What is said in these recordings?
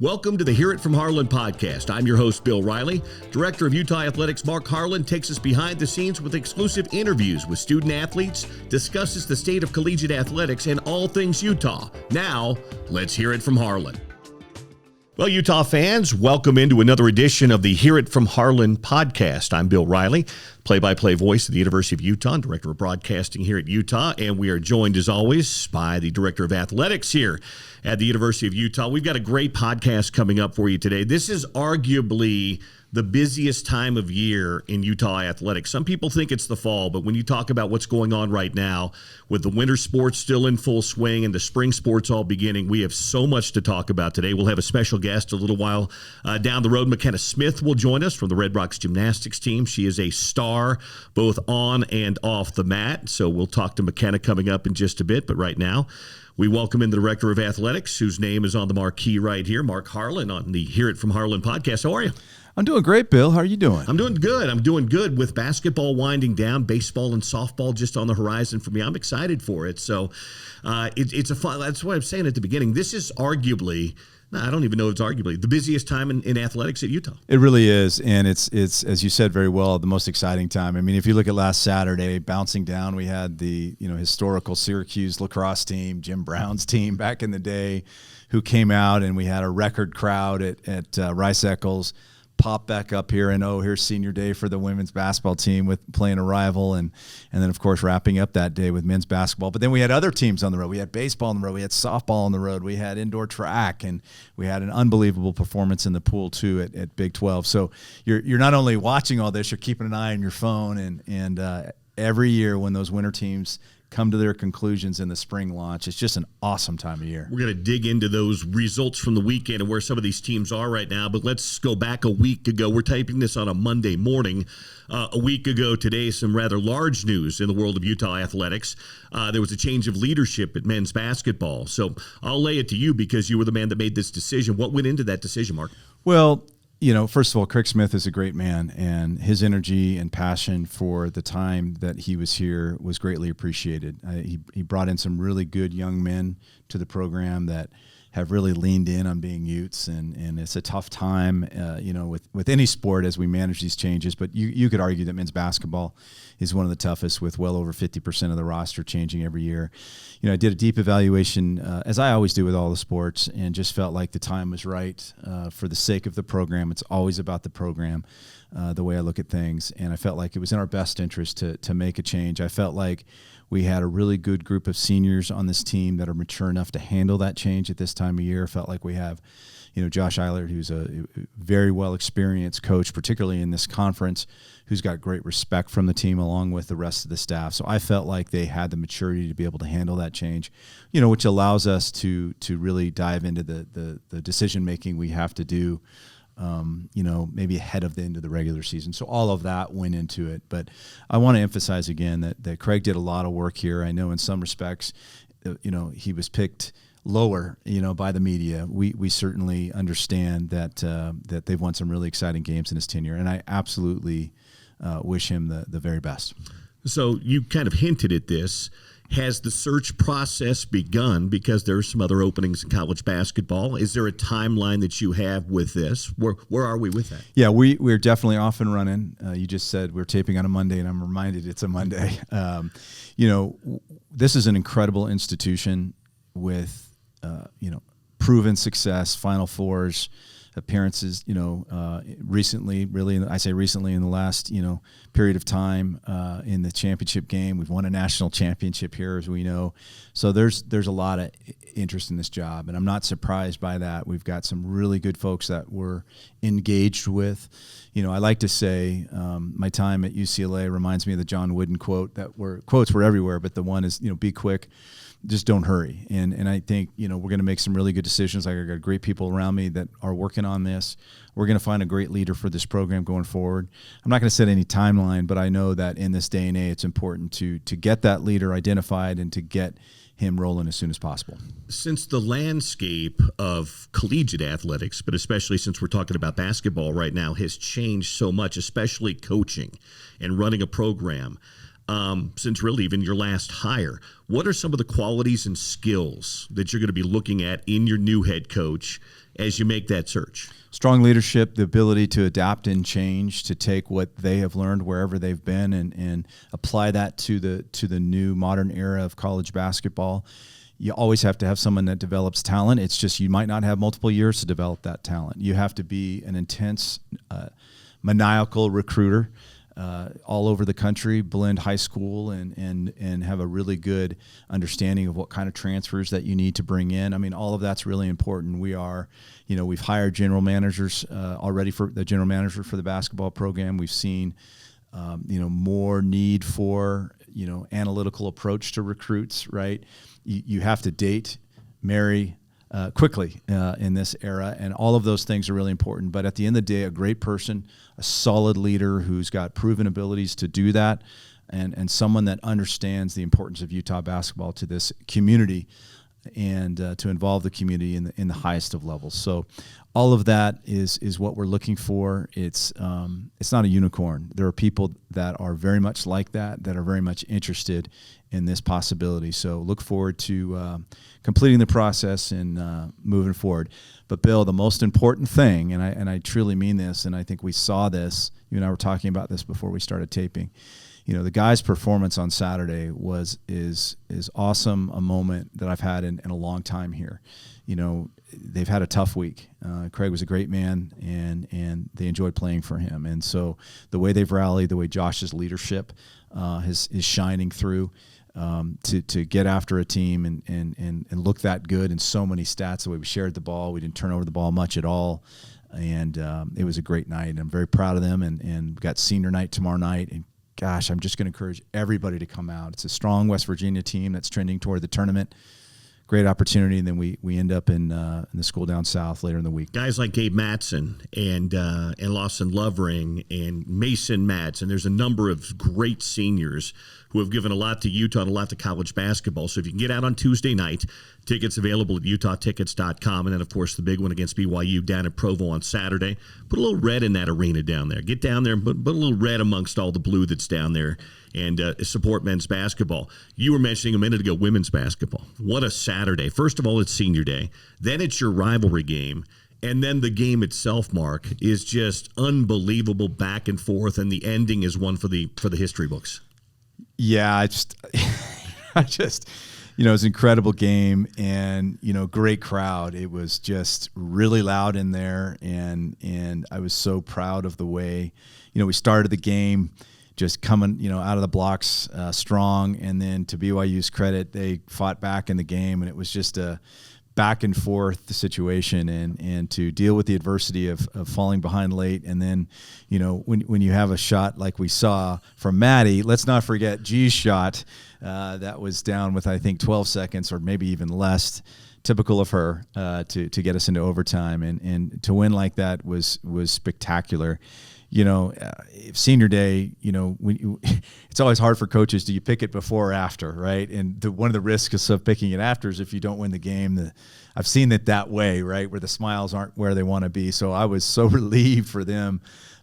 Welcome to the Hear It From Harlan podcast. I'm your host, Bill Riley. Director of Utah Athletics Mark Harlan takes us behind the scenes with exclusive interviews with student athletes, discusses the state of collegiate athletics, and all things Utah. Now, let's hear it from Harlan. Well, Utah fans, welcome into another edition of the Hear It From Harlan podcast. I'm Bill Riley, play-by-play voice of the University of Utah, and Director of Broadcasting here at Utah, and we are joined, as always, by the Director of Athletics here at the University of Utah. We've got a great podcast coming up for you today. This is arguably the busiest time of year in Utah athletics. Some people think it's the fall, but when you talk about what's going on right now with the winter sports still in full swing and the spring sports all beginning, we have so much to talk about today. We'll have a special guest a little while down the road. McKenna Smith will join us from the Red Rocks Gymnastics team. She is a star both on and off the mat, so we'll talk to McKenna coming up in just a bit. But right now, we welcome in the Director of Athletics, whose name is on the marquee right here, Mark Harlan, on the Hear It From Harlan podcast. How are you? I'm doing great, Bill. How are you doing? I'm doing good with basketball winding down, baseball and softball just on the horizon for me. I'm excited for it. So it's a fun, that's what I'm saying at the beginning. This is arguably, I don't even know if it's arguably, the busiest time in athletics at Utah. It really is. And it's, as you said very well, the most exciting time. I mean, if you look at last Saturday, bouncing down, we had the historical Syracuse lacrosse team, Jim Brown's team back in the day, who came out, and we had a record crowd at Rice Eccles. Pop back up here, and here's senior day for the women's basketball team with playing a rival, and then of course wrapping up that day with men's basketball. But then we had other teams on the road. We had baseball on the road, we had softball on the road, we had indoor track, and we had an unbelievable performance in the pool too at Big 12. So you're not only watching all this, you're keeping an eye on your phone, and every year when those winter teams come to their conclusions in the spring launch, it's just an awesome time of year. We're going to dig into those results from the weekend and where some of these teams are right now, but let's go back a week ago. We're typing this on a Monday morning. A week ago today, some rather large news in the world of Utah athletics. There was a change of leadership at men's basketball. So I'll lay it to you because you were the man that made this decision. What went into that decision, Mark? Well, first of all, Craig Smith is a great man, and his energy and passion for the time that he was here was greatly appreciated. He brought in some really good young men to the program that have really leaned in on being Utes, and it's a tough time, with any sport as we manage these changes. But you could argue that men's basketball is one of the toughest, with well over 50% of the roster changing every year. I did a deep evaluation, as I always do with all the sports, and just felt like the time was right for the sake of the program. It's always about the program, the way I look at things, and I felt like it was in our best interest to make a change. I felt like we had a really good group of seniors on this team that are mature enough to handle that change at this time of year. Felt like we have, Josh Eilert, who's a very well-experienced coach, particularly in this conference, who's got great respect from the team along with the rest of the staff. So I felt like they had the maturity to be able to handle that change, which allows us to really dive into the decision-making we have to do, maybe ahead of the end of the regular season. So all of that went into it. But I want to emphasize again that Craig did a lot of work here. I know in some respects, he was picked lower, by the media. We certainly understand that they've won some really exciting games in his tenure, and I absolutely wish him the very best. So you kind of hinted at this. Has the search process begun? Because there are some other openings in college basketball. Is there a timeline that you have with this? Where are we with that? Yeah, we're definitely off and running. You just said we're taping on a Monday, and I'm reminded it's a Monday. This is an incredible institution with, proven success, Final Fours, appearances, recently, really, I say recently in the last, period of time in the championship game. We've won a national championship here, as we know. So there's a lot of interest in this job, and I'm not surprised by that. We've got some really good folks that we're engaged with. I like to say my time at UCLA reminds me of the John Wooden quote quotes were everywhere, but the one is, be quick. Just don't hurry. And I think, we're going to make some really good decisions. I got great people around me that are working on this. We're going to find a great leader for this program going forward. I'm not going to set any timeline, but I know that in this day and age, it's important to get that leader identified and to get him rolling as soon as possible. Since the landscape of collegiate athletics, but especially since we're talking about basketball right now, has changed so much, especially coaching and running a program, since really even your last hire, what are some of the qualities and skills that you're going to be looking at in your new head coach as you make that search? Strong leadership, the ability to adapt and change, to take what they have learned wherever they've been and apply that to the new modern era of college basketball. You always have to have someone that develops talent. It's just you might not have multiple years to develop that talent. You have to be an intense, maniacal recruiter all over the country, blend high school and have a really good understanding of what kind of transfers that you need to bring in. I mean, all of that's really important. We've hired general managers already for the general manager for the basketball program. We've seen, more need for, analytical approach to recruits, right? You have to date, marry quickly in this era, and all of those things are really important. But at the end of the day, a great person, a solid leader who's got proven abilities to do that, and someone that understands the importance of Utah basketball to this community and to involve the community in the highest of levels. So all of that is what we're looking for. It's not a unicorn. There are people that are very much like that are very much interested in this possibility. So look forward to completing the process and moving forward. But Bill, the most important thing, and I truly mean this, and I think we saw this, you and I were talking about this before we started taping. The guy's performance on Saturday is awesome, a moment that I've had in a long time here. They've had a tough week. Craig was a great man, and they enjoyed playing for him. And so the way they've rallied, the way Josh's leadership is shining through to get after a team and look that good in so many stats. The way we shared the ball, we didn't turn over the ball much at all. And it was a great night. And I'm very proud of them. And we've got senior night tomorrow night. And gosh, I'm just going to encourage everybody to come out. It's a strong West Virginia team that's trending toward the tournament. Great opportunity, and then we end up in the school down south later in the week. Guys like Gabe Matson and Lawson Lovering and Mason Matson. There's a number of great seniors who have given a lot to Utah and a lot to college basketball. So if you can get out on Tuesday night, tickets available at utahtickets.com. And then, of course, the big one against BYU down at Provo on Saturday. Put a little red in that arena down there. Get down there and put a little red amongst all the blue that's down there and support men's basketball. You were mentioning a minute ago women's basketball. What a Saturday. First of all, it's senior day. Then it's your rivalry game. And then the game itself, Mark, is just unbelievable back and forth. And the ending is one for the history books. Yeah, I just it was an incredible game and, great crowd. It was just really loud in there. And I was so proud of the way, we started the game just coming, out of the blocks strong. And then to BYU's credit, they fought back in the game, and it was just a back and forth situation and to deal with the adversity of falling behind late. And then, when you have a shot like we saw from Maddie, let's not forget G's shot that was down with, I think, 12 seconds or maybe even less, typical of her to get us into overtime. And to win like that was spectacular. Senior day, it's always hard for coaches. Do you pick it before or after, right? And one of the risks of picking it after is if you don't win the game. I've seen it that way, right, where the smiles aren't where they want to be. So I was so relieved for them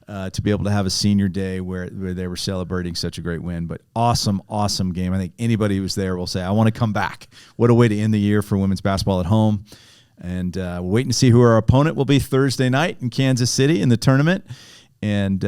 to be able to have a senior day where they were celebrating such a great win. But awesome game. I think anybody who's there will say, I want to come back. What a way to end the year for women's basketball at home. And we're waiting to see who our opponent will be Thursday night in Kansas City in the tournament. And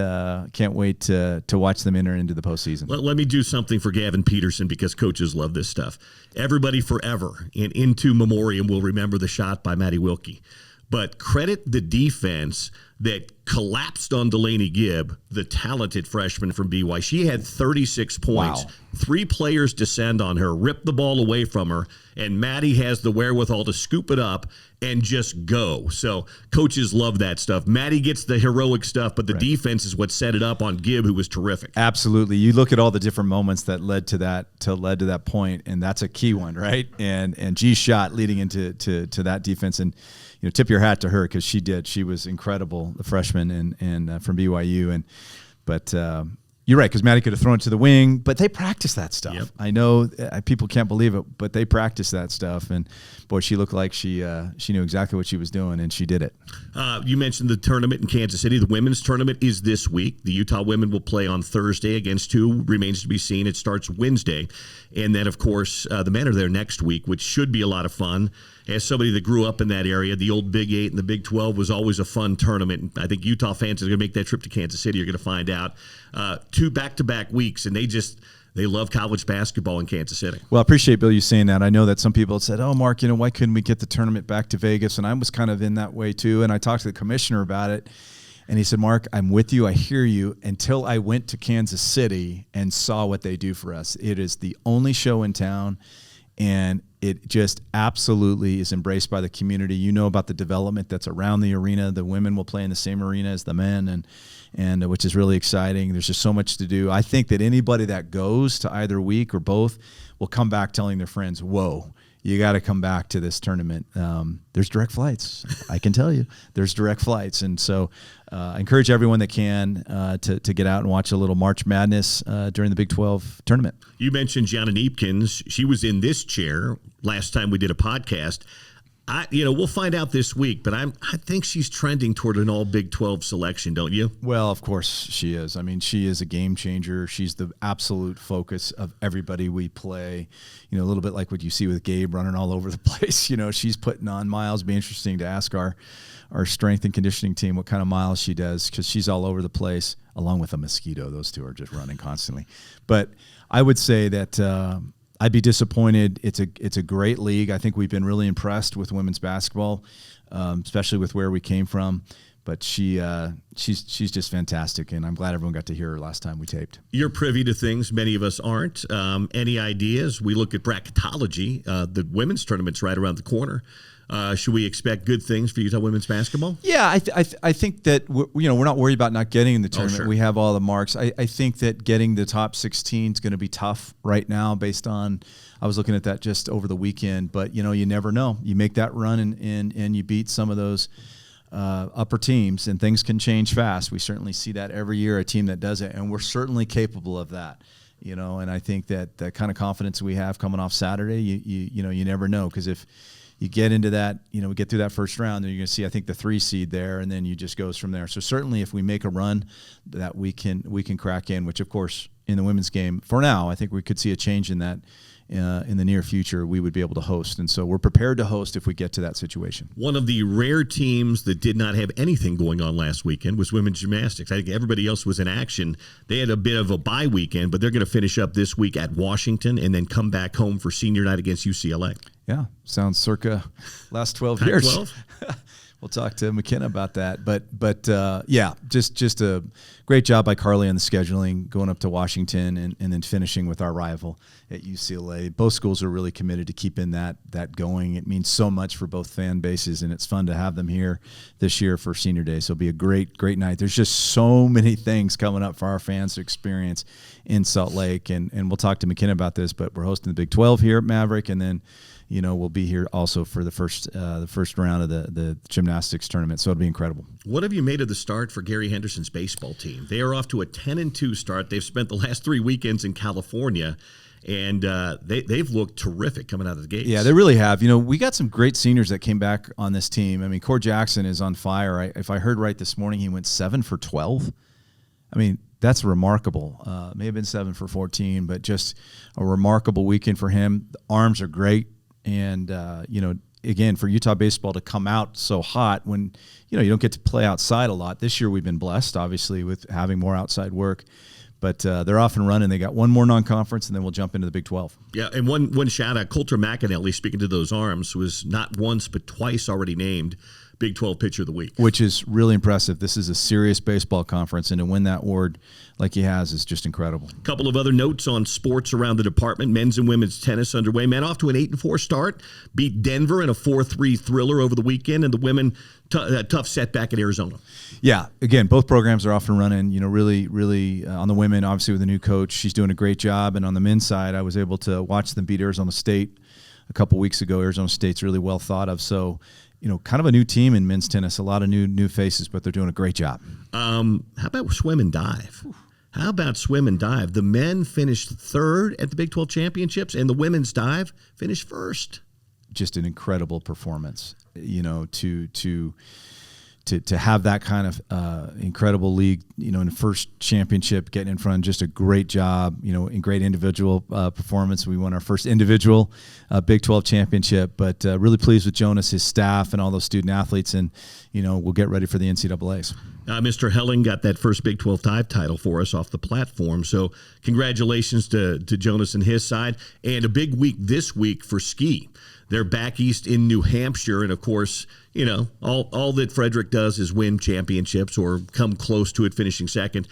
can't wait to watch them enter into the postseason. Let me do something for Gavin Peterson because coaches love this stuff. Everybody forever and into memoriam will remember the shot by Maddie Wilkie. But credit the defense that collapsed on Delaney Gibb, the talented freshman from BYU. She had 36 points. Wow. 3 players descend on her, rip the ball away from her, and Maddie has the wherewithal to scoop it up and just go. So coaches love that stuff. Maddie gets the heroic stuff, but the defense is what set it up on Gibb, who was terrific. Absolutely. You look at all the different moments that led to that point, and that's a key one, right? And G's shot leading into that defense, and tip your hat to her because she did. She was incredible, the freshman and from BYU. But You're right, because Maddie could have thrown it to the wing, but they practice that stuff. Yep. I know people can't believe it, but they practice that stuff. And boy, she looked like she knew exactly what she was doing, and she did it. You mentioned the tournament in Kansas City. The women's tournament is this week. The Utah women will play on Thursday against who remains to be seen. It starts Wednesday. And then, of course, the men are there next week, which should be a lot of fun. As somebody that grew up in that area, the old Big 8 and the Big 12 was always a fun tournament. I think Utah fans are going to make that trip to Kansas City. You're going to find out. 2 back-to-back weeks, and they love college basketball in Kansas City. Well, I appreciate, Bill, you saying that. I know that some people have said, oh, Mark, why couldn't we get the tournament back to Vegas? And I was kind of in that way, too. And I talked to the commissioner about it. And he said, Mark, I'm with you. I hear you. Until I went to Kansas City and saw what they do for us. It is the only show in town. And it just absolutely is embraced by the community. You know about the development that's around the arena. The women will play in the same arena as the men, and which is really exciting. There's just so much to do. I think that anybody that goes to either week or both will come back telling their friends, whoa, you got to come back to this tournament. There's direct flights. I can tell you there's direct flights. And so I encourage everyone that can to get out and watch a little March Madness during the Big 12 tournament. You mentioned Gianna Neepkins. She was in this chair last time we did a podcast. We'll find out this week, but I think she's trending toward an all Big 12 selection, don't you? Well, of course she is. I mean, she is a game changer. She's the absolute focus of everybody we play. A little bit like what you see with Gabe running all over the place. She's putting on miles. It'd be interesting to ask our strength and conditioning team what kind of miles she does, because she's all over the place, along with a mosquito. Those two are just running constantly. But I would say that I'd be disappointed. It's a great league. I think we've been really impressed with women's basketball, especially with where we came from. But she's just fantastic, and I'm glad everyone got to hear her last time we taped. You're privy to things many of us aren't. Any ideas? We look at bracketology. The women's tournament's right around the corner. Should we expect good things for Utah women's basketball? Yeah, I think that we're not worried about not getting in the tournament. Sure. We have all the marks. I think that getting the top 16 is going to be tough right now based on I was looking at that just over the weekend. But, you never know. You make that run and you beat some of those upper teams, and things can change fast. We certainly see that every year, a team that does it, and we're certainly capable of that. And I think that the kind of confidence we have coming off Saturday, you never know, because if you get into that, we get through that first round, then you're going to see, I think, the 3 seed there, and then you just goes from there. So certainly if we make a run that we can crack in, which of course in the women's game, for now, I think we could see a change in that in the near future, we would be able to host. And so we're prepared to host if we get to that situation. One of the rare teams that did not have anything going on last weekend was women's gymnastics. I think everybody else was in action. They had a bit of a bye weekend, but they're going to finish up this week at Washington and then come back home for senior night against UCLA. Yeah, sounds circa last 12 years. 12? We'll talk to McKenna about that. But yeah, just a great job by Carly on the scheduling, going up to Washington and then finishing with our rival at UCLA. Both schools are really committed to keeping that going. It means so much for both fan bases, and it's fun to have them here this year for Senior Day. So it'll be a great night. There's just so many things coming up for our fans to experience in Salt Lake, and we'll talk to McKenna about this, but we're hosting the Big 12 here at Maverick, and then we'll be here also for the first round of the gymnastics tournament. So it'll be incredible. What have you made of the start for Gary Henderson's baseball team? They are off to a 10-2 start. They've spent the last 3 weekends in California, and they've looked terrific coming out of the gates. Yeah, they really have. We got some great seniors that came back on this team. I mean, Core Jackson is on fire. If I heard right this morning, he went 7 for 12. I mean, that's remarkable. May have been 7 for 14, but just a remarkable weekend for him. The arms are great. And, again, for Utah baseball to come out so hot when, you don't get to play outside a lot. This year we've been blessed, obviously, with having more outside work. But they're off and running. They got one more non-conference, and then we'll jump into the Big 12. Yeah, and one shout-out, Coulter McAnally, speaking to those arms, was not once but twice already named Big 12 Pitcher of the Week. Which is really impressive. This is a serious baseball conference, and to win that award like he has is just incredible. A couple of other notes on sports around the department. Men's and women's tennis underway. Men off to an 8-4 start. Beat Denver in a 4-3 thriller over the weekend, and the women tough setback at Arizona. Yeah, again, both programs are off and running. Really on the women, obviously with a new coach, she's doing a great job. And on the men's side, I was able to watch them beat Arizona State a couple weeks ago. Arizona State's really well thought of. So, kind of a new team in men's tennis, a lot of new faces, but they're doing a great job. How about swim and dive? How about swim and dive? The men finished third at the Big 12 championships, and the women's dive finished first. Just an incredible performance, to have that kind of incredible league, in the first championship, getting in front, just a great job, in great individual performance. We won our first individual Big 12 championship, but really pleased with Jonas, his staff, and all those student athletes, and, we'll get ready for the NCAAs. Mr. Helling got that first Big 12 dive title for us off the platform, so congratulations to Jonas and his side, and a big week this week for ski. They're back east in New Hampshire, and of course, all that Frederick does is win championships or come close to it, finishing second.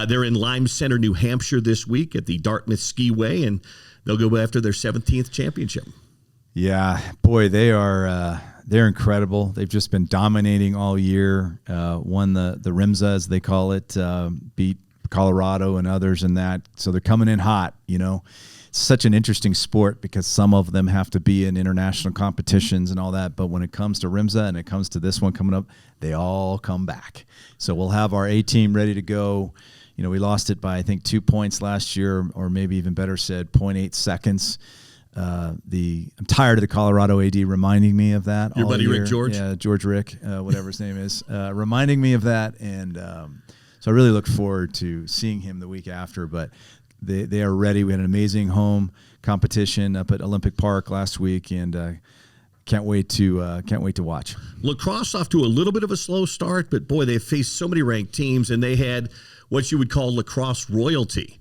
They're in Lime Center, New Hampshire this week at the Dartmouth Skiway, and they'll go after their 17th championship. Yeah, boy, they're incredible. They've just been dominating all year. Won the RIMSA, as they call it, beat Colorado and others in that. So they're coming in hot, It's such an interesting sport because some of them have to be in international competitions and all that. But when it comes to RIMSA and it comes to this one coming up, they all come back. So we'll have our A team ready to go. We lost it by, I think, 2 points last year, or maybe even better said, 0.8 seconds. I'm tired of the Colorado AD reminding me of that. Your buddy year. Rick George? Yeah, George Rick, whatever his name is, reminding me of that. And so I really look forward to seeing him the week after. But they are ready. We had an amazing home competition up at Olympic Park last week, and can't wait to watch. Lacrosse off to a little bit of a slow start, but boy, they've faced so many ranked teams, and they had what you would call lacrosse royalty.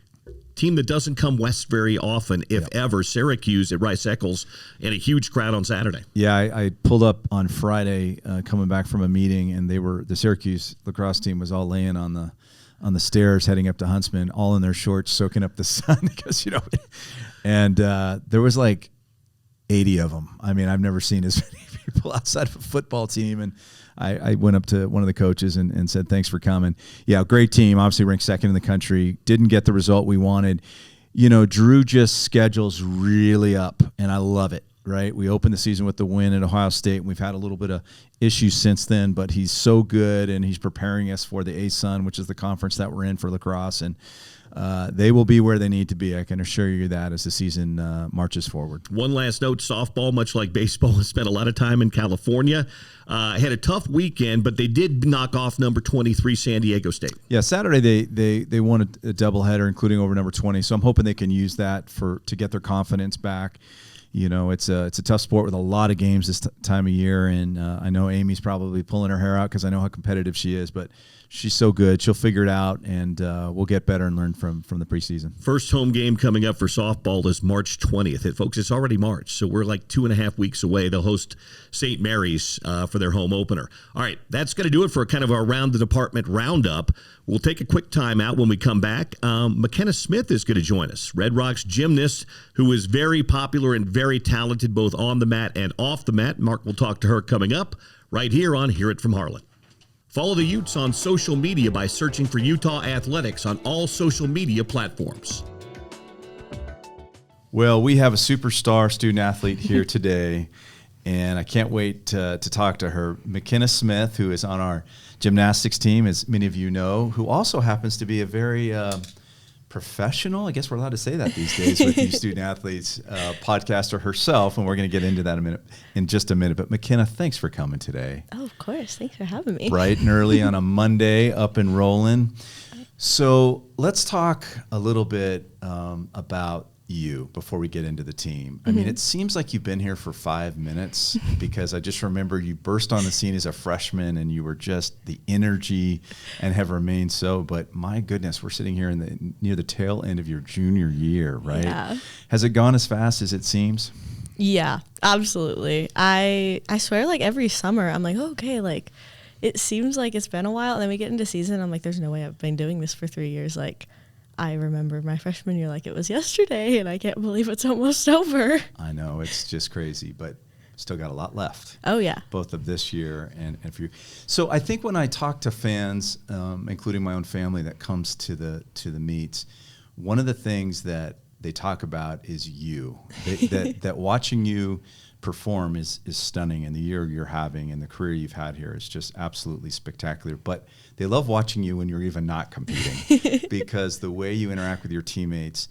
Team that doesn't come west very often, if ever. Syracuse at Rice Eccles, and a huge crowd on Saturday. Yeah, I pulled up on Friday coming back from a meeting, and the Syracuse lacrosse team was all laying on the stairs heading up to Huntsman, all in their shorts, soaking up the sun because, and there was like 80 of them. I mean, I've never seen as many people outside of a football team. And I went up to one of the coaches and said, thanks for coming. Yeah, great team. Obviously ranked second in the country. Didn't get the result we wanted. Drew just schedules really up, and I love it. Right, we opened the season with the win at Ohio State, and we've had a little bit of issues since then. But he's so good, and he's preparing us for the ASUN, which is the conference that we're in for lacrosse, and they will be where they need to be. I can assure you that as the season marches forward. One last note: softball, much like baseball, has spent a lot of time in California. Had a tough weekend, but they did knock off number 23 San Diego State. Yeah, Saturday they won a doubleheader, including over number 20. So I'm hoping they can use that to get their confidence back. It's a tough sport with a lot of games this time of year, and I know Amy's probably pulling her hair out because I know how competitive she is, but she's so good. She'll figure it out, and we'll get better and learn from the preseason. First home game coming up for softball is March 20th. Folks, it's already March, so we're like 2.5 weeks away. They'll host St. Mary's for their home opener. All right, that's going to do it for kind of our Around the Department roundup. We'll take a quick time out. When we come back, McKenna Smith is going to join us, Red Rocks gymnast who is very popular and very talented both on the mat and off the mat. Mark will talk to her coming up right here on Hear It From Harlan. Follow the Utes on social media by searching for Utah Athletics on all social media platforms. Well, we have a superstar student athlete here today, and I can't wait to talk to her. McKenna Smith, who is on our gymnastics team, as many of you know, who also happens to be a very professional, I guess we're allowed to say that these days with these student athletes, podcaster herself, and we're going to get into that in just a minute. But McKenna, thanks for coming today. Oh, of course. Thanks for having me. Bright and early on a Monday, up and rolling. So let's talk a little bit about you before we get into the team. I mean, it seems like you've been here for 5 minutes because I just remember you burst on the scene as a freshman and you were just the energy and have remained so. But my goodness, we're sitting here near the tail end of your junior year, right? Yeah. Has it gone as fast as it seems? Yeah, absolutely. I swear, like every summer, I'm like, oh, okay, like it seems like it's been a while, and then we get into season, I'm like, there's no way I've been doing this for 3 years. Like, I remember my freshman year like it was yesterday, and I can't believe it's almost over. I know, it's just crazy, but still got a lot left. Oh, yeah. Both of this year and for you. So I think when I talk to fans, including my own family that comes to the meets, one of the things that they talk about is you. That watching you perform is stunning, and the year you're having and the career you've had here is just absolutely spectacular. But they love watching you when you're even not competing because the way you interact with your teammates,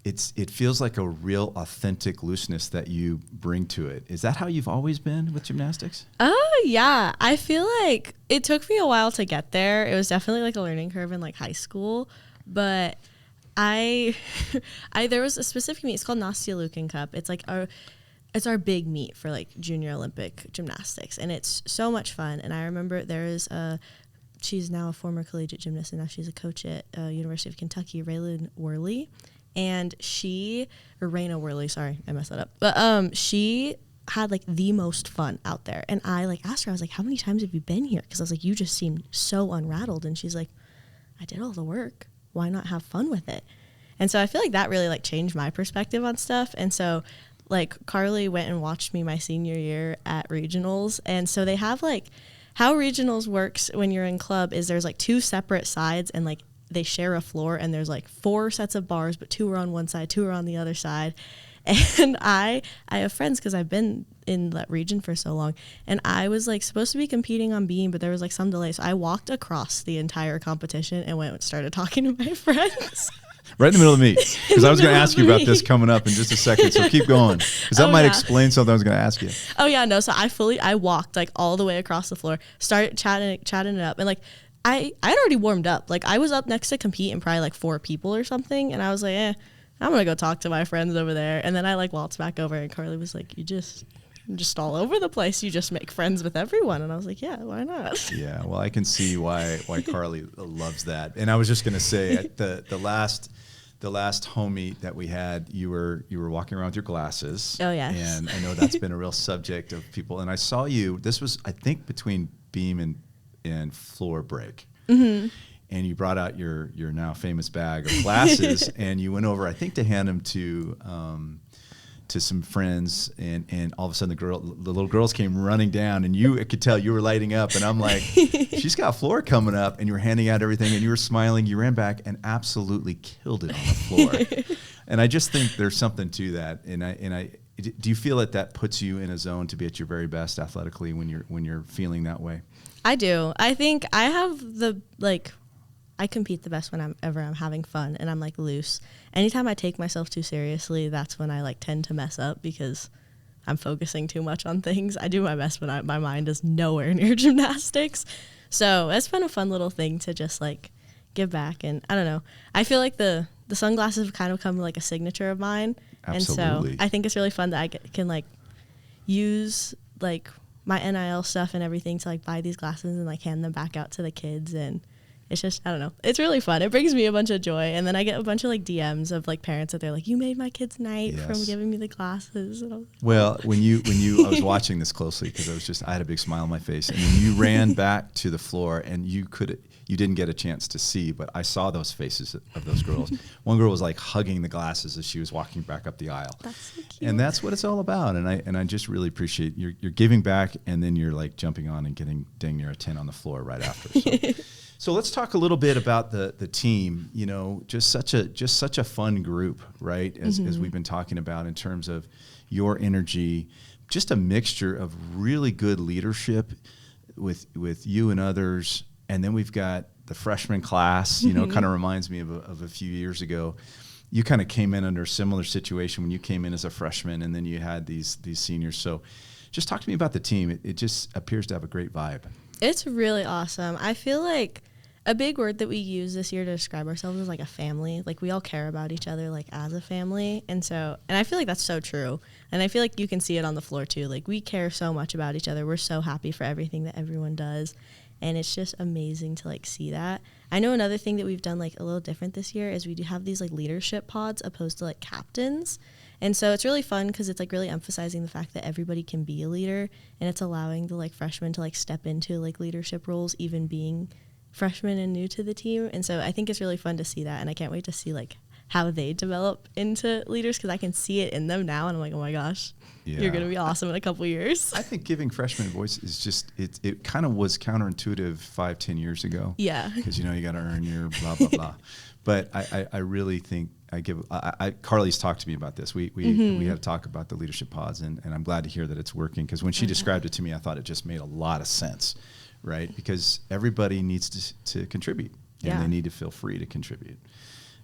it feels like a real authentic looseness that you bring to it. Is that how you've always been with gymnastics? Oh, yeah. I feel like it took me a while to get there. It was definitely like a learning curve in like high school, but there was a specific meet. It's called Nastia Lukin Cup. It's like it's our big meet for like junior Olympic gymnastics, and it's so much fun. And I remember she's now a former collegiate gymnast, and now she's a coach at University of Kentucky, Raina Worley, sorry, I messed that up. But she had like the most fun out there. And I like asked her, I was like, how many times have you been here? Because I was like, you just seemed so unrattled. And she's like, I did all the work. Why not have fun with it? And so I feel like that really like changed my perspective on stuff. And so like Carly went and watched me my senior year at regionals. And so they have like how regionals works when you're in club is there's like 2 separate sides, and like they share a floor, and there's like 4 sets of bars, but 2 are on one side, 2 are on the other side. And I have friends because I've been in that region for so long, and I was like supposed to be competing on beam, but there was like some delay. So I walked across the entire competition and went and started talking to my friends. Right in the middle of the meet, because I was going to ask you about this coming up in just a second, so keep going, because that might explain something I was going to ask you. Oh yeah, no, so I walked like all the way across the floor, started chatting it up, and like I'd already warmed up. Like I was up next to compete and probably like 4 people or something, and I was like, I'm gonna go talk to my friends over there. And then I like waltzed back over, and Carly was like, you're just all over the place. You just make friends with everyone. And I was like, yeah, why not? Yeah, well, I can see why Carly loves that. And I was just gonna say at the last home meet that we had, you were walking around with your glasses. Oh yes. And I know that's been a real subject of people. And I saw you. This was, I think, between beam and floor break. Mm-hmm. And you brought out your now famous bag of glasses, and you went over, I think, to hand them to some friends, and all of a sudden the little girls came running down, and I could tell you were lighting up, and I'm like, she's got floor coming up, and you were handing out everything, and you were smiling. You ran back and absolutely killed it on the floor. And I just think there's something to that. And I do you feel that puts you in a zone to be at your very best athletically when you're feeling that way? I do. I think I have I compete the best when I'm having fun and I'm like loose. Anytime I take myself too seriously, that's when I like tend to mess up because I'm focusing too much on things. I do my best when my mind is nowhere near gymnastics. So it's been a fun little thing to just like give back. And I don't know, I feel like the sunglasses have kind of become like a signature of mine. Absolutely. And so I think it's really fun that I can like use like my NIL stuff and everything to like buy these glasses and like hand them back out to the kids. And it's just, I don't know, it's really fun. It brings me a bunch of joy. And then I get a bunch of like DMs of like parents that they're like, you made my kid's night from giving me the glasses. And I was like, well, when you I was watching this closely because I had a big smile on my face, and when you ran back to the floor, and you didn't get a chance to see, but I saw those faces of those girls. One girl was like hugging the glasses as she was walking back up the aisle. That's so cute. And that's what it's all about. And I just really appreciate you're giving back, and then you're like jumping on and getting dang near a 10 on the floor right after. So let's talk a little bit about the team. You know, just such a fun group, right? As we've been talking about in terms of your energy, just a mixture of really good leadership with you and others. And then we've got the freshman class, you know, kind of reminds me of a few years ago. You kind of came in under a similar situation when you came in as a freshman, and then you had these seniors. So just talk to me about the team. It just appears to have a great vibe. It's really awesome. I feel like a big word that we use this year to describe ourselves is like a family. Like we all care about each other like as a family. And I feel like that's so true. And I feel like you can see it on the floor too. Like we care so much about each other. We're so happy for everything that everyone does. And it's just amazing to like see that. I know another thing that we've done like a little different this year is we do have these like leadership pods opposed to like captains. And so it's really fun because it's like really emphasizing the fact that everybody can be a leader, and it's allowing the like freshmen to like step into like leadership roles, even being freshmen and new to the team. And so I think it's really fun to see that, and I can't wait to see like how they develop into leaders because I can see it in them now, and I'm like, oh my gosh, you're going to be awesome in a couple years. I think giving freshmen a voice is just, it kind of was counterintuitive 5-10 years ago. Yeah. Because, you know, you got to earn your blah, blah, blah. But I really think Carly's talked to me about this. We had a talk about the leadership pods, and I'm glad to hear that it's working, because when she described it to me, I thought it just made a lot of sense, right? Because everybody needs to contribute, and they need to feel free to contribute.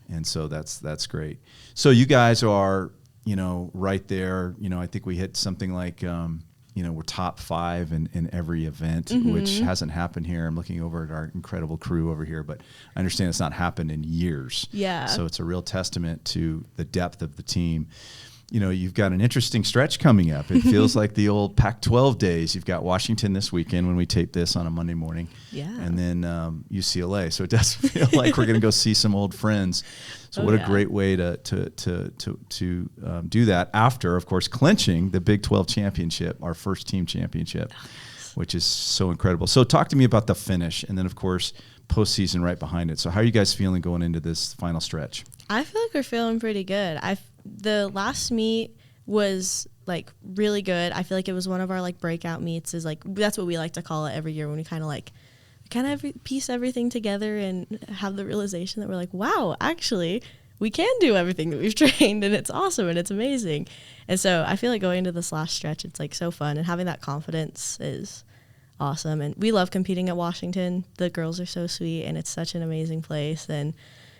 And so that's great. So you guys are, right there. I think we hit something like, we're top 5 in every event, which hasn't happened here. I'm looking over at our incredible crew over here, but I understand it's not happened in years. Yeah. So it's a real testament to the depth of the team. You've got an interesting stretch coming up. It feels like the old Pac-12 days. You've got Washington this weekend when we tape this on a Monday morning. Yeah. And then UCLA. So it does feel like we're going to go see some old friends. So what a great way to do that after, of course, clinching the Big 12 championship, our first team championship, which is so incredible. So talk to me about the finish, and then, of course, postseason right behind it. So how are you guys feeling going into this final stretch? I feel like we're feeling pretty good. The last meet was like really good. I feel like it was one of our like breakout meets. Is like, that's what we like to call it every year, when we kind of piece everything together and have the realization that we're like, wow, actually we can do everything that we've trained, and it's awesome and it's amazing. And so I feel like going into this last stretch, it's like so fun, and having that confidence is awesome. And we love competing at Washington. The girls are so sweet, and it's such an amazing place. And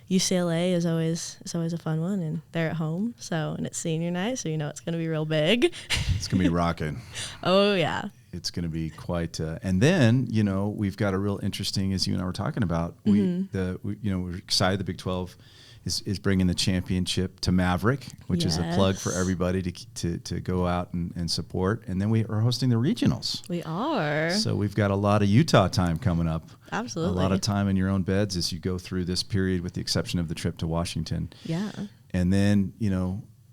UCLA is always a fun one, and they're at home, and it's senior night, so it's going to be real big. It's going to be rocking. Oh yeah, it's going to be quite. And then we've got a real interesting, as you and I were talking about. We're excited. The Big 12 is bringing the championship to Maverick, which is a plug for everybody to go out and support. And then we are hosting the regionals. We are. So we've got a lot of Utah time coming up. Absolutely. A lot of time in your own beds as you go through this period, with the exception of the trip to Washington. Yeah. And then,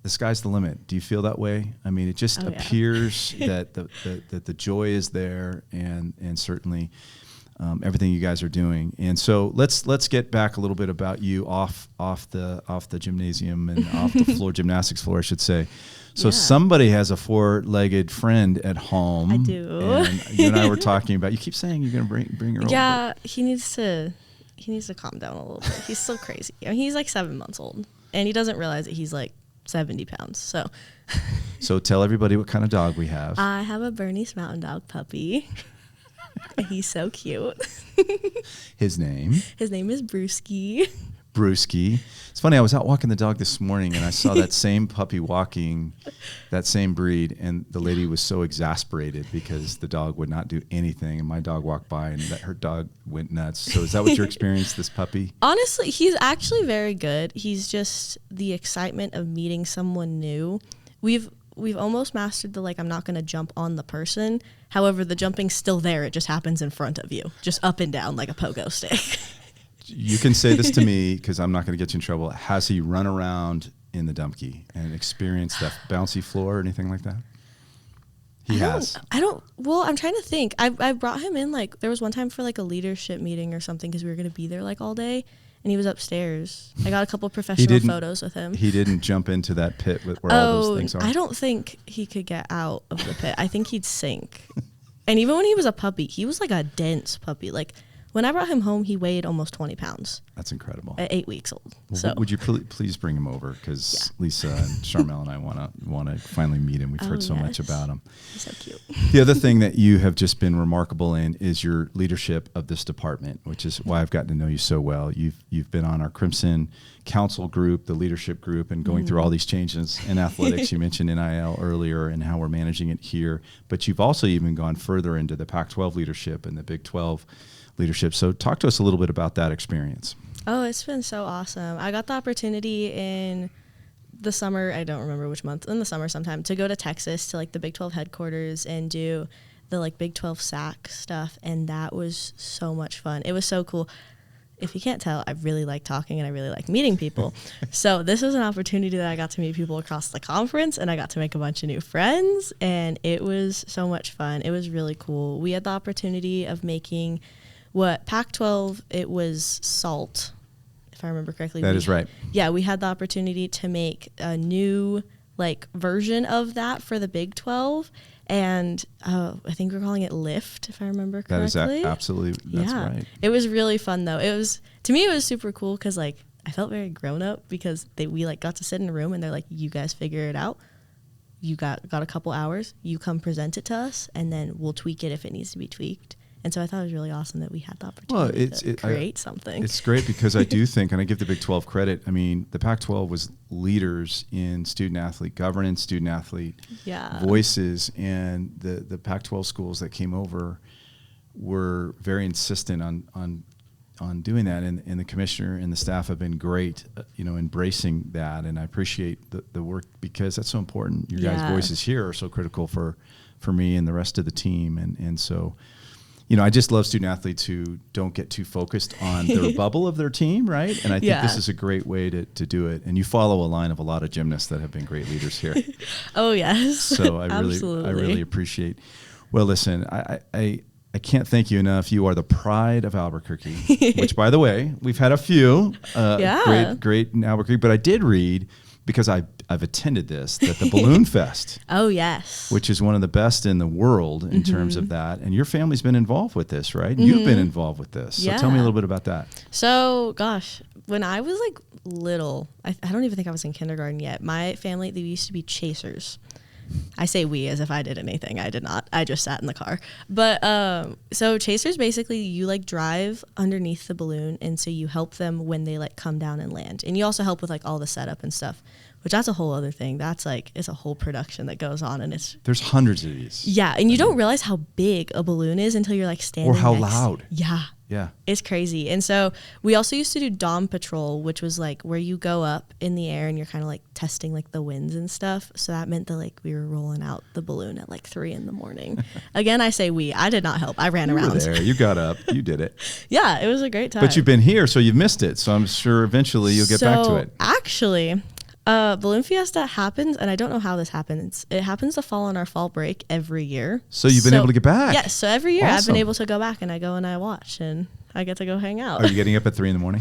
the sky's the limit. Do you feel that way? I mean, it just appears that the joy is there, and certainly everything you guys are doing. And so let's get back a little bit about you off the gymnasium and off the floor, gymnastics floor, I should say. So somebody has a 4-legged friend at home. I do. And you and I were talking about. You keep saying you're going to bring her over. Yeah, he needs to calm down a little bit. He's so crazy. He's like 7 months old, and he doesn't realize that he's like 70 pounds. So tell everybody what kind of dog we have. I have a Bernese Mountain Dog puppy. He's so cute. His name? His name is Brewski. Brewski. It's funny, I was out walking the dog this morning, and I saw that same puppy walking, that same breed, and the lady was so exasperated because the dog would not do anything, and my dog walked by, and her dog went nuts. So is that what your experience, this puppy? Honestly, he's actually very good. He's just the excitement of meeting someone new. We've almost mastered the, I'm not going to jump on the person. However, the jumping's still there. It just happens in front of you, just up and down like a pogo stick. You can say this to me, because I'm not going to get you in trouble. Has he run around in the dumpkey and experienced that bouncy floor or anything like that? Well, I'm trying to think. I brought him in, there was one time for a leadership meeting or something, because we were going to be there all day, and he was upstairs. I got a couple professional photos with him. He didn't jump into that pit where all those things are? I don't think he could get out of the pit. I think he'd sink. And even when he was a puppy, he was a dense puppy. When I brought him home, he weighed almost 20 pounds. That's incredible. At 8 weeks old. Well, so would you please bring him over? Because Lisa and Charmel and I want to finally meet him. We've heard so much about him. He's so cute. The other thing that you have just been remarkable in is your leadership of this department, which is why I've gotten to know you so well. You've been on our Crimson Council group, the leadership group, and going through all these changes in athletics. You mentioned NIL earlier and how we're managing it here. But you've also even gone further into the Pac-12 leadership and the Big 12 leadership. So talk to us a little bit about that experience. Oh, it's been so awesome. I got the opportunity in the summer, I don't remember which month, in the summer sometime, to go to Texas to the Big 12 headquarters and do the Big 12 SAC stuff, and that was so much fun. It was so cool. If you can't tell, I really like talking and I really like meeting people. So this was an opportunity that I got to meet people across the conference, and I got to make a bunch of new friends, and it was so much fun. It was really cool. We had the opportunity of making what Pac-12, it was salt, if I remember correctly. That is right. Yeah, we had the opportunity to make a new version of that for the Big 12, and I think we're calling it Lift, if I remember correctly. That is absolutely, that's right. It was really fun though. To me it was super cool because I felt very grown up because we like got to sit in a room and they're like, you guys figure it out. You got a couple hours, you come present it to us, and then we'll tweak it if it needs to be tweaked. And so I thought it was really awesome that we had the opportunity to create something. It's great because I do think, and I give the Big 12 credit, I mean, the Pac-12 was leaders in student-athlete governance, student-athlete voices, and the Pac-12 schools that came over were very insistent on doing that, and the commissioner and the staff have been great, embracing that, and I appreciate the work because that's so important. Your guys' voices here are so critical for me and the rest of the team, and so, I just love student athletes who don't get too focused on their bubble of their team, right? And I think this is a great way to do it, and you follow a line of a lot of gymnasts that have been great leaders here. Oh yes, so I really appreciate. Well, listen, I can't thank you enough. You are the pride of Albuquerque, which, by the way, we've had a few great in Albuquerque. But I did read, because I've attended this, that the Balloon Fest. Oh, yes. Which is one of the best in the world in terms of that. And your family's been involved with this, right? You've been involved with this. So tell me a little bit about that. So, gosh, when I was like little, I don't even think I was in kindergarten yet. My family, they used to be chasers. I say we as if I did anything. I did not. I just sat in the car. But so chasers, basically you like drive underneath the balloon, and so you help them when they like come down and land. And you also help with like all the setup and stuff, which that's a whole other thing. That's like, it's a whole production that goes on, and there's hundreds of these. Yeah, and you don't realize how big a balloon is until you're like standing or how loud. Yeah. It's crazy. And so we also used to do Dawn Patrol, which was like where you go up in the air and you're kind of like testing like the winds and stuff. So that meant that like we were rolling out the balloon at like 3 a.m. Again, I say we. I did not help. I ran around. You were there. You got up. You did it. Yeah, it was a great time. But you've been here, so you've missed it. So I'm sure eventually you'll get back to it. Actually, Balloon Fiesta happens, and I don't know how this happens. It happens to fall on our fall break every year. So you've been able to get back? Yes. So every year I've been able to go back, and I go and I watch, and I get to go hang out. Are you getting up at 3 a.m?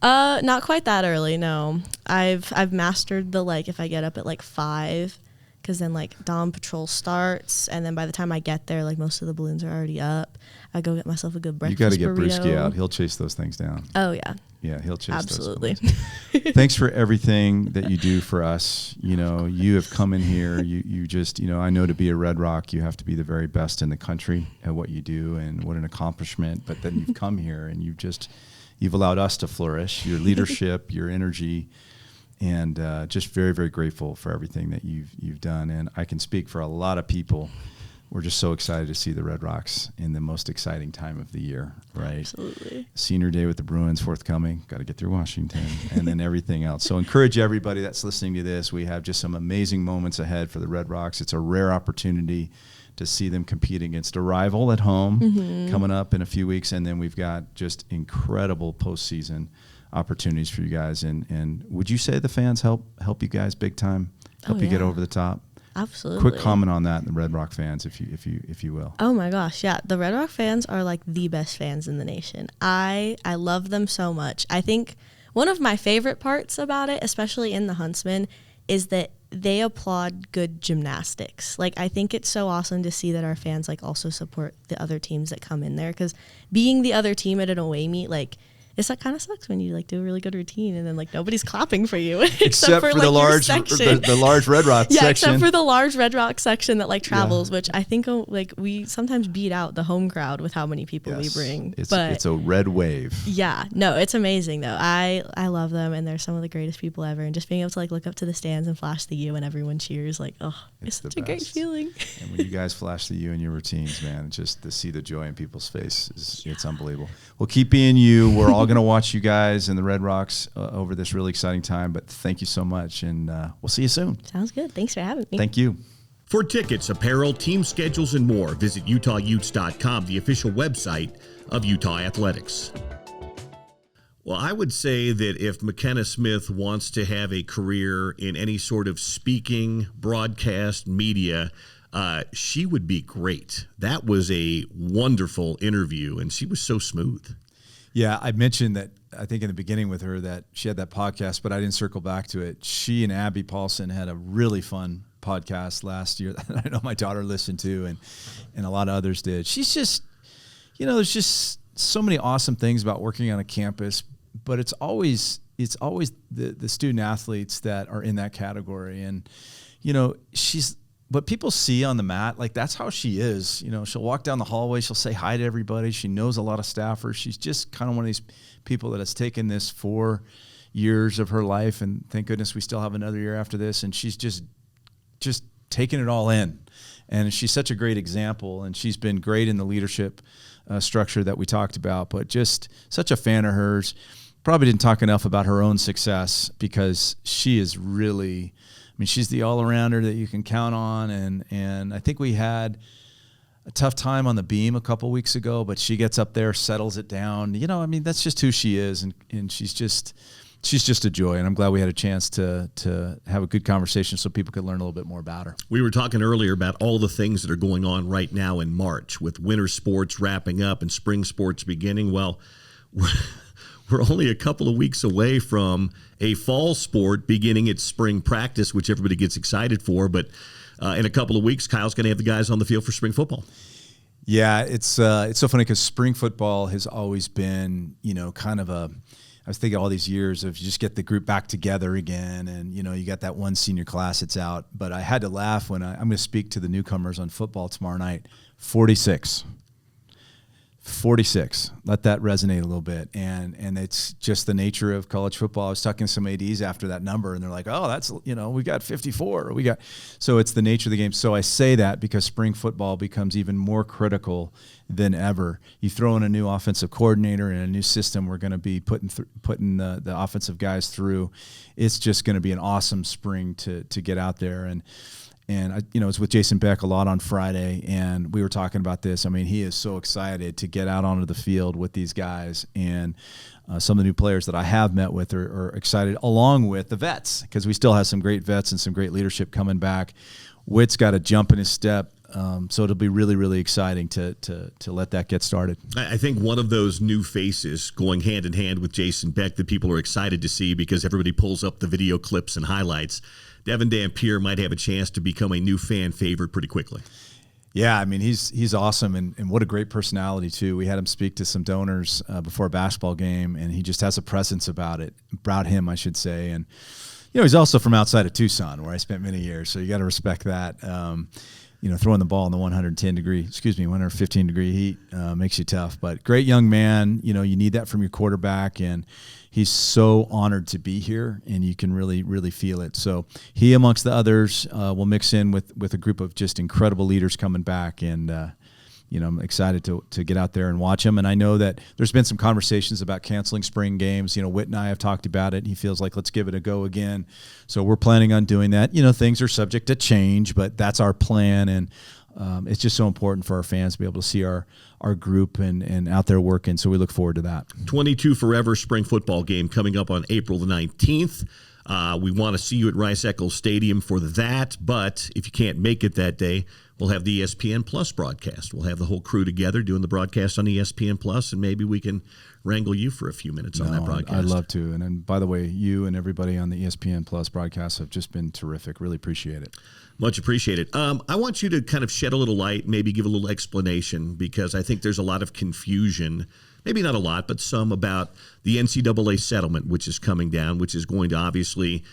Not quite that early, no. I've mastered the like if I get up at like 5, because then like Dawn Patrol starts, and then by the time I get there, like most of the balloons are already up. I go get myself a good breakfast. You got to get burrito. Brewski out. He'll chase those things down. Oh yeah. Yeah, he'll chase Absolutely. those. Thanks for everything that you do for us. You have come in here. You just, I know to be a Red Rock, you have to be the very best in the country at what you do, and what an accomplishment. But then you've come here and you've allowed us to flourish. Your leadership, your energy, and just very, very grateful for everything that you've done. And I can speak for a lot of people. We're just so excited to see the Red Rocks in the most exciting time of the year, right? Absolutely. Senior Day with the Bruins forthcoming. Got to get through Washington, and then everything else. So encourage everybody that's listening to this. We have just some amazing moments ahead for the Red Rocks. It's a rare opportunity to see them compete against a rival at home coming up in a few weeks, and then we've got just incredible postseason opportunities for you guys. And would you say the fans help you guys big time? Help you get over the top? Absolutely. Quick comment on that, the Red Rock fans, if you will. Oh my gosh, yeah. The Red Rock fans are like the best fans in the nation. I love them so much. I think one of my favorite parts about it, especially in the Huntsman, is that they applaud good gymnastics. Like, I think it's so awesome to see that our fans like also support the other teams that come in there, because being the other team at an away meet, like, it's like kind of sucks when you like do a really good routine and then like nobody's clapping for you except for like, the large Red Rock section. Except for the large Red Rock section that like travels, which I think like we sometimes beat out the home crowd with how many people we bring. It's a red wave. Yeah, no, it's amazing though. I love them, and they're some of the greatest people ever. And just being able to like look up to the stands and flash the U and everyone cheers, like, oh, it's such a great feeling. And when you guys flash the U in your routines, man, just to see the joy in people's face it's unbelievable. Well, keep being you. We're all going to watch you guys and the Red Rocks over this really exciting time, but thank you so much, and we'll see you soon. Sounds good. Thanks for having me. Thank you. For tickets, apparel, team schedules, and more, visit UtahUtes.com, the official website of Utah Athletics. Well, I would say that if McKenna Smith wants to have a career in any sort of speaking, broadcast, media, she would be great. That was a wonderful interview, and she was so smooth. Yeah, I mentioned that, I think in the beginning with her, that she had that podcast, but I didn't circle back to it. She and Abby Paulson had a really fun podcast last year that I know my daughter listened to, and a lot of others did. She's just, there's just so many awesome things about working on a campus, but it's always it's always the student athletes that are in that category. And, she's what people see on the mat, like that's how she is. She'll walk down the hallway, she'll say hi to everybody. She knows a lot of staffers. She's just kind of one of these people that has taken this 4 years of her life, and thank goodness we still have another year after this, and she's just taking it all in. And she's such a great example, and she's been great in the leadership structure that we talked about, but just such a fan of hers. Probably didn't talk enough about her own success, because she is really, she's the all-arounder that you can count on. And I think we had a tough time on the beam a couple weeks ago, but she gets up there, settles it down. That's just who she is. And she's just a joy. And I'm glad we had a chance to have a good conversation so people could learn a little bit more about her. We were talking earlier about all the things that are going on right now in March, with winter sports wrapping up and spring sports beginning. Well, we're only a couple of weeks away from a fall sport beginning its spring practice, which everybody gets excited for. But in a couple of weeks, Kyle's going to have the guys on the field for spring football. Yeah, it's so funny because spring football has always been, kind of I was thinking all these years of you just get the group back together again, and you got that one senior class that's out. But I had to laugh when I'm going to speak to the newcomers on football tomorrow night. 46. Let that resonate a little bit. And it's just the nature of college football. I was talking to some ADs after that number, and they're like, oh, that's, we got 54. So it's the nature of the game. So I say that because spring football becomes even more critical than ever. You throw in a new offensive coordinator and a new system we're going to be putting the offensive guys through. It's just going to be an awesome spring to get out there. And I was with Jason Beck a lot on Friday, and we were talking about this. He is so excited to get out onto the field with these guys, and some of the new players that I have met with are excited, along with the vets, because we still have some great vets and some great leadership coming back. Witt's got a jump in his step, so it'll be really, really exciting to let that get started. I think one of those new faces going hand in hand with Jason Beck that people are excited to see, because everybody pulls up the video clips and highlights, Devin Dampier might have a chance to become a new fan favorite pretty quickly. Yeah, he's awesome, and what a great personality too. We had him speak to some donors before a basketball game, and he just has a presence about him, I should say. And he's also from outside of Tucson, where I spent many years, so you got to respect that. Throwing the ball in the 115 degree heat makes you tough. But great young man. You need that from your quarterback, and he's so honored to be here, and you can really, really feel it. So he, amongst the others, will mix in with a group of just incredible leaders coming back, and I'm excited to get out there and watch him. And I know that there's been some conversations about canceling spring games. Whit and I have talked about it. He feels like let's give it a go again. So we're planning on doing that. Things are subject to change, but that's our plan. And it's just so important for our fans to be able to see our group and out there working. So we look forward to that. 22 Forever spring football game coming up on April the 19th. We want to see you at Rice-Eccles Stadium for that, but if you can't make it that day, we'll have the ESPN Plus broadcast. We'll have the whole crew together doing the broadcast on ESPN Plus, and maybe we can wrangle you for a few minutes on that broadcast. I'd love to. And then, by the way, you and everybody on the ESPN Plus broadcast have just been terrific. Really appreciate it. Much appreciated. I want you to kind of shed a little light, maybe give a little explanation, because I think there's a lot of confusion, maybe not a lot, but some, about the NCAA settlement, which is coming down, which is going to obviously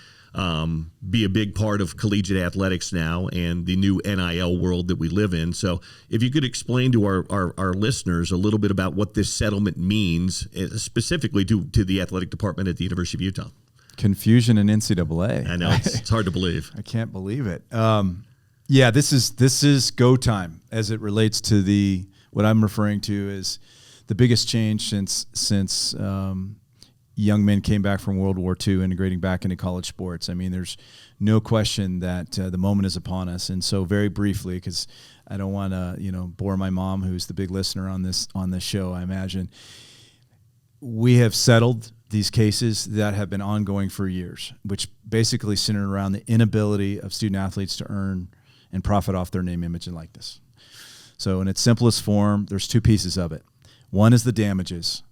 be a big part of collegiate athletics now and the new NIL world that we live in. So if you could explain to our listeners a little bit about what this settlement means, specifically to the athletic department at the University of Utah. Confusion in NCAA. I know, it's hard to believe. I can't believe it. This is go time as it relates to what I'm referring to as the biggest change since young men came back from World War II, integrating back into college sports. There's no question that the moment is upon us. And so, very briefly, because I don't want to bore my mom, who's the big listener on this show, I imagine, we have settled these cases that have been ongoing for years, which basically centered around the inability of student athletes to earn and profit off their name, image, and likeness. So in its simplest form, there's two pieces of it. One is the damages.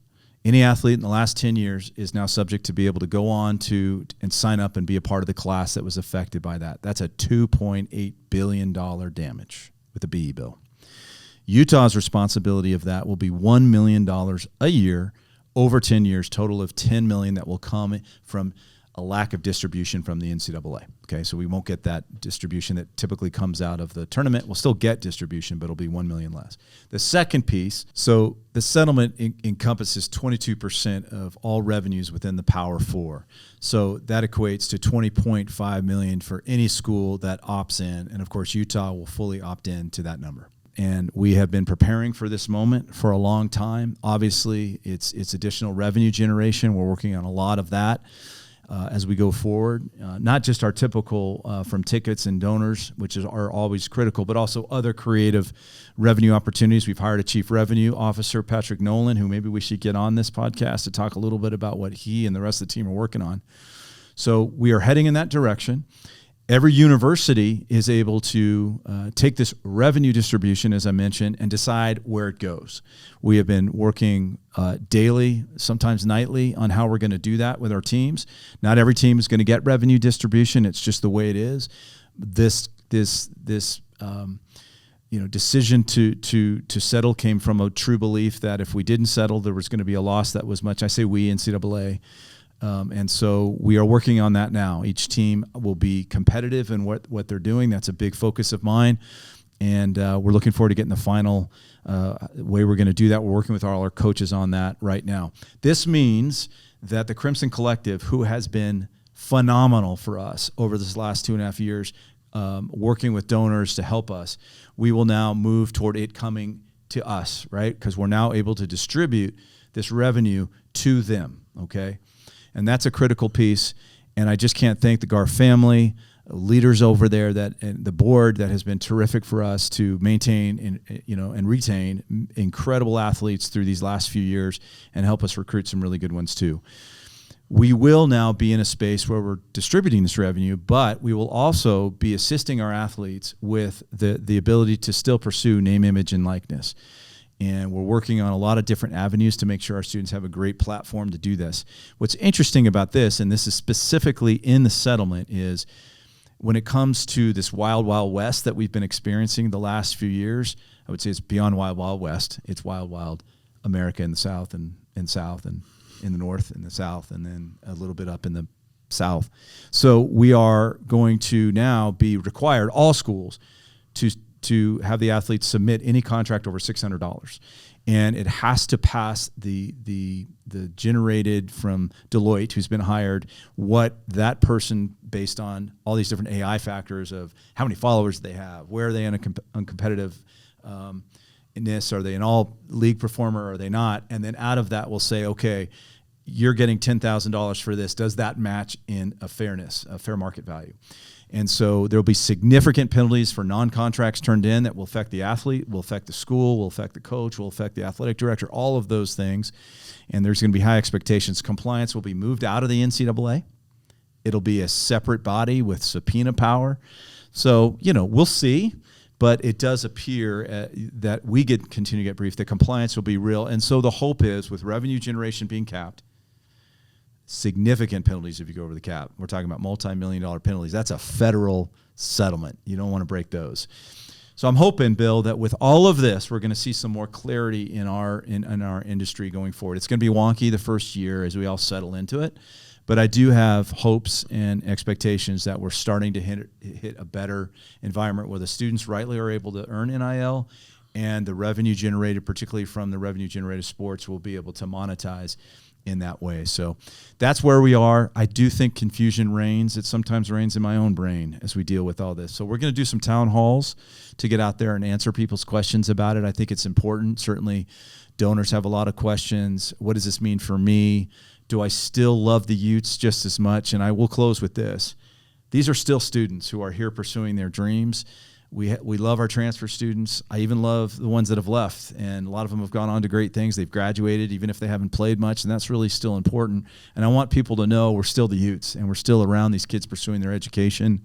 Any athlete in the last 10 years is now subject to be able to go on to and sign up and be a part of the class that was affected by that. That's a $2.8 billion damage with a BE bill. Utah's responsibility of that will be $1 million a year over 10 years, total of $10 million that will come from a lack of distribution from the NCAA. Okay, so we won't get that distribution that typically comes out of the tournament. We'll still get distribution, but it'll be $1 million less. The second piece, so the settlement encompasses 22% of all revenues within the Power Four. So that equates to $20.5 million for any school that opts in, and of course Utah will fully opt in to that number. And we have been preparing for this moment for a long time. Obviously, it's additional revenue generation. We're working on a lot of that. As we go forward, not just our typical from tickets and donors, which are always critical, but also other creative revenue opportunities. We've hired a chief revenue officer, Patrick Nolan, who maybe we should get on this podcast to talk a little bit about what he and the rest of the team are working on. So we are heading in that direction. Every university is able to take this revenue distribution, as I mentioned, and decide where it goes. We have been working daily, sometimes nightly, on how we're going to do that with our teams. Not every team is going to get revenue distribution. It's just the way it is. This decision to settle came from a true belief that if we didn't settle, there was going to be a loss that was much. I say we, NCAA. And so we are working on that now. Each team will be competitive in what they're doing. That's a big focus of mine. And we're looking forward to getting the final way we're going to do that. We're working with all our coaches on that right now. This means that the Crimson Collective, who has been phenomenal for us over this last 2.5 years, working with donors to help us, we will now move toward it coming to us, right? Because we're now able to distribute this revenue to them, okay? And that's a critical piece. And I just can't thank the Gar family, leaders over there, and the board that has been terrific for us to maintain and retain incredible athletes through these last few years and help us recruit some really good ones too. We will now be in a space where we're distributing this revenue, but we will also be assisting our athletes with the ability to still pursue name, image, and likeness. And we're working on a lot of different avenues to make sure our students have a great platform to do this. What's interesting about this, and this is specifically in the settlement, is when it comes to this wild, wild west that we've been experiencing the last few years, I would say it's beyond wild, wild west. It's wild, wild America in the south and in the north and the south, and then a little bit up in the south. So we are going to now be required, all schools, to have the athletes submit any contract over $600, and it has to pass the generated from Deloitte, who's been hired, what that person, based on all these different AI factors of how many followers they have, where are they on competitiveness, are they an all league performer, or are they not, and then out of that we'll say, okay, you're getting $10,000 for this. Does that match in a fair market value? And so there will be significant penalties for non-contracts turned in that will affect the athlete, will affect the school, will affect the coach, will affect the athletic director, all of those things. And there's going to be high expectations. Compliance will be moved out of the NCAA. It'll be a separate body with subpoena power. So, we'll see. But it does appear that we continue to get briefed that compliance will be real. And so the hope is, with revenue generation being capped, significant penalties if you go over the cap. We're talking about multi-million-dollar penalties. That's a federal settlement. You don't want to break those. So I'm hoping, Bill, that with all of this, we're going to see some more clarity in our industry going forward. It's going to be wonky the first year as we all settle into it, but I do have hopes and expectations that we're starting to hit a better environment where the students rightly are able to earn NIL, and the revenue generated, particularly from the revenue-generated sports, will be able to monetize in that way. So that's where we are. I do think confusion reigns. It sometimes reigns in my own brain as we deal with all this. So we're going to do some town halls to get out there and answer people's questions about it. I think it's important. Certainly donors have a lot of questions. What does this mean for me? Do I still love the Utes just as much? And I will close with this. These are still students who are here pursuing their dreams. We love our transfer students. I even love the ones that have left, and a lot of them have gone on to great things. They've graduated, even if they haven't played much, and that's really still important. And I want people to know we're still the Utes, and we're still around these kids pursuing their education.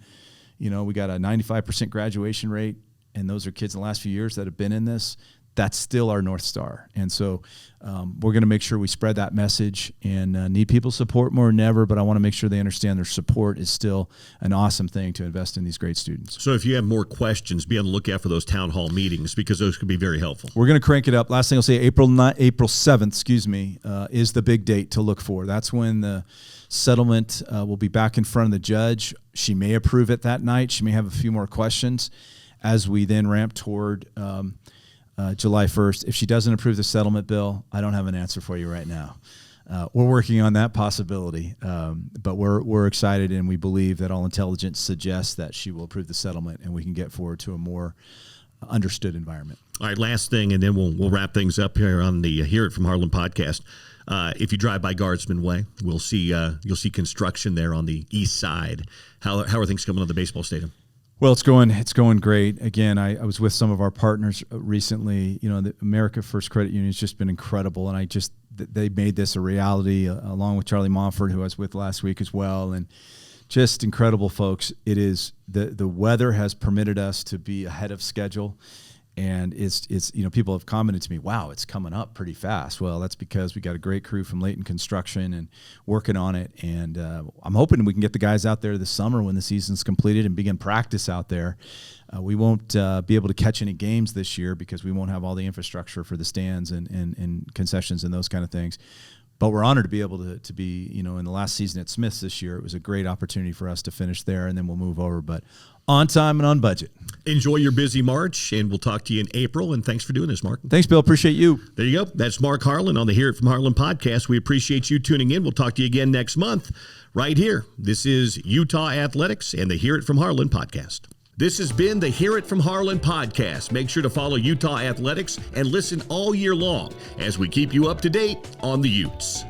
We got a 95% graduation rate, and those are kids in the last few years that have been in this. that's still our North Star. And so we're going to make sure we spread that message and need people's support more than ever, but I want to make sure they understand their support is still an awesome thing to invest in these great students. So if you have more questions, be on the lookout for those town hall meetings because those could be very helpful. We're going to crank it up. Last thing I'll say, April 7th, is the big date to look for. That's when the settlement will be back in front of the judge. She may approve it that night. She may have a few more questions as we then ramp toward July 1st. If she doesn't approve the settlement bill, I don't have an answer for you right now. We're working on that possibility, but we're excited, and we believe that all intelligence suggests that she will approve the settlement, and we can get forward to a more understood environment. All right, last thing, and then we'll wrap things up here on the Hear It From Harlan podcast. If you drive by Guardsman Way, you'll see construction there on the east side. How are things coming on the baseball stadium? Well, it's going great. Again, I was with some of our partners recently. You know, the America First Credit Union has just been incredible, and they made this a reality along with Charlie Montford, who I was with last week as well, and just incredible folks. It is the weather has permitted us to be ahead of schedule. And it's people have commented to me, wow, it's coming up pretty fast. Well, that's because we got a great crew from Layton Construction and working on it. And I'm hoping we can get the guys out there this summer when the season's completed and begin practice out there. We won't be able to catch any games this year because we won't have all the infrastructure for the stands and concessions and those kind of things. But we're honored to be able to be, in the last season at Smith's this year. It was a great opportunity for us to finish there, and then we'll move over. But on time and on budget. Enjoy your busy March, and we'll talk to you in April. And thanks for doing this, Mark. Thanks, Bill. Appreciate you. There you go. That's Mark Harlan on the Hear It From Harlan podcast. We appreciate you tuning in. We'll talk to you again next month right here. This is Utah Athletics and the Hear It From Harlan podcast. This has been the Hear It From Harlan podcast. Make sure to follow Utah Athletics and listen all year long as we keep you up to date on the Utes.